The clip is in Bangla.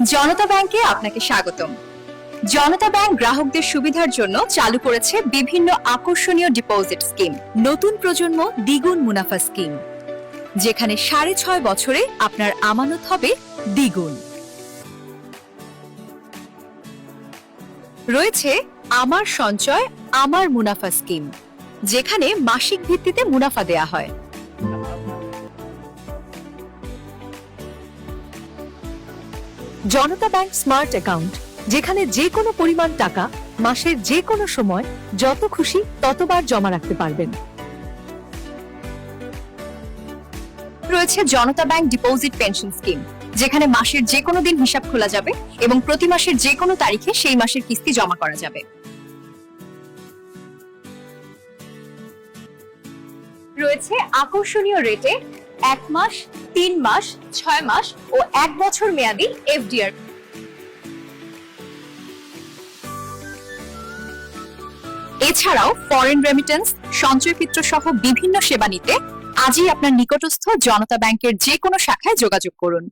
জনতা ব্যাংকে আপনাকে স্বাগতম। জনতা ব্যাংক গ্রাহকদের সুবিধার জন্য চালু করেছে বিভিন্ন আকর্ষণীয় ডিপোজিট স্কিম। নতুন প্রজন্ম দ্বিগুণ মুনাফা স্কিম, যেখানে 6.5 বছরে আপনার আমানত হবে দ্বিগুণ। রয়েছে আমার সঞ্চয় আমার মুনাফা স্কিম, যেখানে মাসিক ভিত্তিতে মুনাফা দেয়া হয়। জনতা ব্যাংক স্মার্ট অ্যাকাউন্ট, যেখানে যে কোনো পরিমাণ টাকা মাসের যে কোনো সময় যত খুশি ততবার জমা রাখতে পারবেন। রয়েছে জনতা ব্যাংক ডিপোজিট পেনশন স্কিম, যেখানে মাসের যে কোনো দিন হিসাব খোলা যাবে এবং প্রতি মাসের যে কোনো তারিখে সেই মাসের কিস্তি জমা করা যাবে। রয়েছে আকর্ষণীয় রেটে 1 মাস, 3 মাস, 6 মাস ও 1 বছর মেয়াদী এফডিআর। এছাড়াও ফরেন রেমিটেন্স, সঞ্চয়পত্র সহ বিভিন্ন সেবা নিতে আজই আপনার নিকটস্থ জনতা ব্যাংকের যে কোনো শাখায় যোগাযোগ করুন।